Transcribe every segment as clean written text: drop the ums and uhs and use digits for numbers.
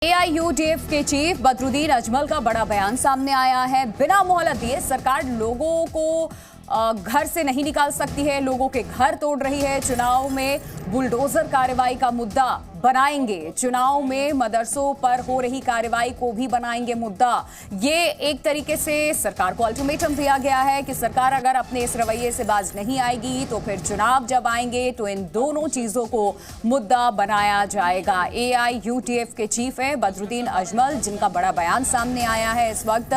एआईयूडीएफ के चीफ बदरुद्दीन अजमल का बड़ा बयान सामने आया है। बिना मोहलत दिए सरकार लोगों को घर से नहीं निकाल सकती है, लोगों के घर तोड़ रही है। चुनाव में बुलडोजर कार्रवाई का मुद्दा बनाएंगे, चुनाव में मदरसों पर हो रही कार्रवाई को भी बनाएंगे मुद्दा। ये एक तरीके से सरकार को अल्टीमेटम दिया गया है कि सरकार अगर अपने इस रवैये से बाज नहीं आएगी तो फिर चुनाव जब आएंगे तो इन दोनों चीजों को मुद्दा बनाया जाएगा। एआईयूडीएफ के चीफ हैं बदरुद्दीन अजमल, जिनका बड़ा बयान सामने आया है इस वक्त।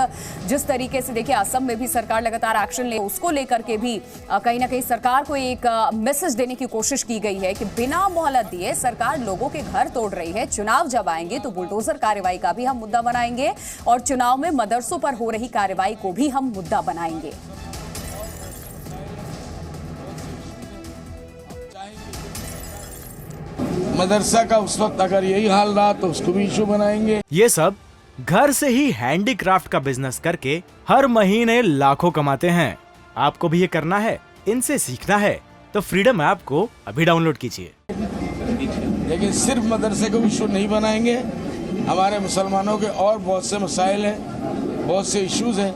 जिस तरीके से देखिए असम में भी सरकार लगातार एक्शन ले, उसको लेकर के भी कहीं ना कहीं सरकार को एक मैसेज देने की कोशिश की गई है कि बिना मोहलत दिए सरकार लोगों के घर तोड़ रही है। चुनाव जब आएंगे तो बुलडोजर कार्रवाई का भी हम मुद्दा बनाएंगे और चुनाव में मदरसों पर हो रही कार्रवाई को भी हम मुद्दा बनाएंगे। मदरसा का उस वक्त अगर यही हाल रहा तो उसको भी इशू बनाएंगे। ये सब घर से ही हैंडीक्राफ्ट का बिजनेस करके हर महीने लाखों कमाते हैं। आपको भी ये करना है, इनसे सीखना है तो फ्रीडम ऐप को अभी डाउनलोड कीजिए। लेकिन सिर्फ मदरसे को इशू नहीं बनाएंगे। हमारे मुसलमानों के और बहुत से मसाइल हैं, बहुत से इश्यूज हैं।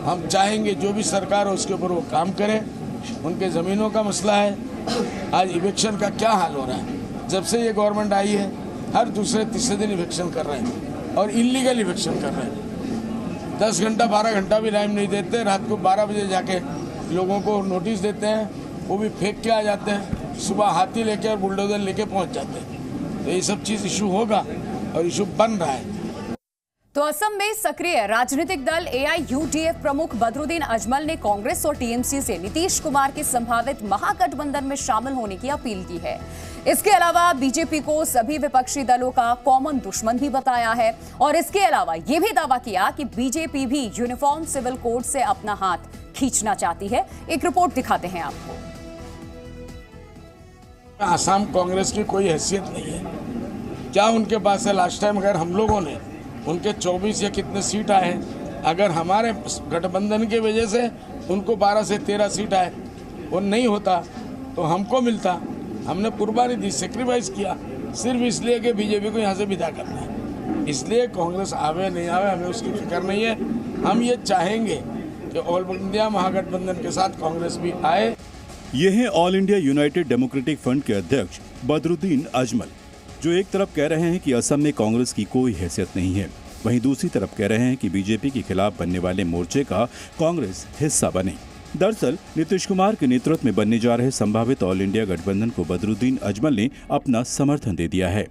हम चाहेंगे जो भी सरकार हो उसके ऊपर वो काम करे। उनके ज़मीनों का मसला है। आज इवेक्शन का क्या हाल हो रहा है, जब से ये गवर्नमेंट आई है हर दूसरे तीसरे दिन इवेक्शन कर रहे हैं और इलीगल इवेक्शन कर रहे हैं। 10 घंटा 12 घंटा भी टाइम नहीं देते, रात को 12 बजे जाके लोगों को नोटिस देते हैं, वो भी फेंक के आ जाते हैं। सुबह हाथी लेके और बुलडोजर लेके पहुंच जाते हैं। तो ये सब चीज़ इशू होगा और इशू बन रहा है। तो असम में सक्रिय राजनीतिक दल एआईयूडीएफ प्रमुख बदरुद्दीन अजमल ने कांग्रेस और टीएमसी से नीतीश कुमार के संभावित महागठबंधन में शामिल होने की अपील की है। इसके अलावा बीजेपी को सभी विपक्षी दलों का कॉमन दुश्मन भी बताया है और इसके अलावा ये भी दावा किया कि बीजेपी भी यूनिफॉर्म सिविल कोड से अपना हाथ खींचना चाहती है। एक रिपोर्ट दिखाते हैं आपको। आसाम कांग्रेस की कोई हैसियत नहीं है। क्या उनके पास है? लास्ट टाइम अगर हम लोगों ने उनके 24 या कितने सीट आए हैं, अगर हमारे गठबंधन की वजह से उनको 12 से 13 सीट आए, वो नहीं होता तो हमको मिलता। हमने कुर्बानी दी, सेक्रीफाइस किया, सिर्फ इसलिए कि बीजेपी को यहाँ से विदा करना है। इसलिए कांग्रेस आवे नहीं आवे हमें उसकी फिक्र नहीं है। हम ये चाहेंगे कि ऑल इंडिया महागठबंधन के साथ कांग्रेस भी आए। ये हैं all India United democratic front के अध्यक्ष बदरुद्दीन अजमल, जो एक तरफ कह रहे हैं कि असम में कांग्रेस की कोई हैसियत नहीं है, वहीं दूसरी तरफ कह रहे हैं कि बीजेपी के खिलाफ बनने वाले मोर्चे का कांग्रेस हिस्सा बने। दरअसल नीतीश कुमार के नेतृत्व में बनने जा रहे संभावित ऑल इंडिया गठबंधन को बदरुद्दीन अजमल ने अपना समर्थन दे दिया है।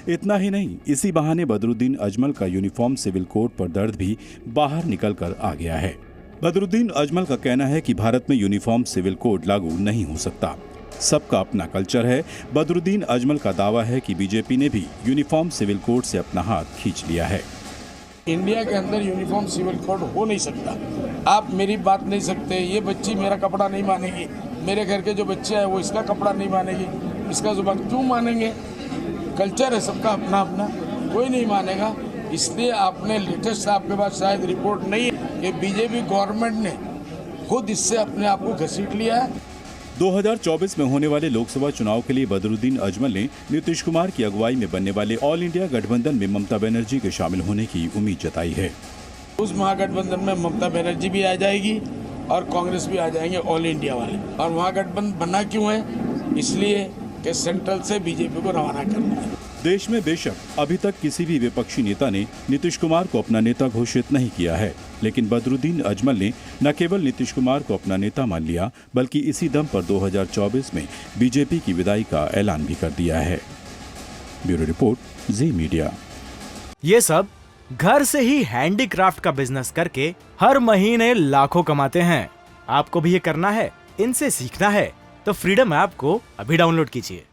इतना ही नहीं, इसी बहाने बदरुद्दीन अजमल का यूनिफॉर्म सिविल कोड पर दर्द भी बाहर निकल कर आ गया है। बदरुद्दीन अजमल का कहना है कि भारत में यूनिफॉर्म सिविल कोड लागू नहीं हो सकता, सबका अपना कल्चर है। बदरुद्दीन अजमल का दावा है कि बीजेपी ने भी यूनिफॉर्म सिविल कोड से अपना हाथ खींच लिया है। इंडिया के अंदर यूनिफॉर्म सिविल कोड हो नहीं सकता। आप मेरी बात नहीं सकते, ये बच्ची मेरा कपड़ा नहीं मानेगी, मेरे घर के जो बच्चे हैं वो इसका कपड़ा नहीं मानेगी, इसका जुबान क्यों मानेंगे? कल्चर है सबका अपना अपना, कोई नहीं मानेगा। इसलिए आपने लेटेस्ट, आपके पास शायद रिपोर्ट नहीं है कि बीजेपी गवर्नमेंट ने खुद इससे अपने आप को घसीट लिया है। 2024 में होने वाले लोकसभा चुनाव के लिए बदरुद्दीन अजमल ने नीतीश कुमार की अगुवाई में बनने वाले ऑल इंडिया गठबंधन में ममता बनर्जी के शामिल होने की उम्मीद जताई है। उस महागठबंधन में ममता बनर्जी भी आ जाएगी और कांग्रेस भी आ जाएंगे, ऑल इंडिया वाले। और महागठबंधन बना क्यों है? इसलिए कि सेंट्रल से बीजेपी को रवाना करना है। देश में बेशक अभी तक किसी भी विपक्षी नेता ने नीतीश कुमार को अपना नेता घोषित नहीं किया है, लेकिन बदरुद्दीन अजमल ने न केवल नीतीश कुमार को अपना नेता मान लिया, बल्कि इसी दम पर 2024 में बीजेपी की विदाई का ऐलान भी कर दिया है। ब्यूरो रिपोर्ट, जी मीडिया। ये सब घर से ही हैंडीक्राफ्ट का बिजनेस करके हर महीने लाखों कमाते हैं। आपको भी ये करना है, इनसे सीखना है तो फ्रीडम ऐप को अभी डाउनलोड कीजिए।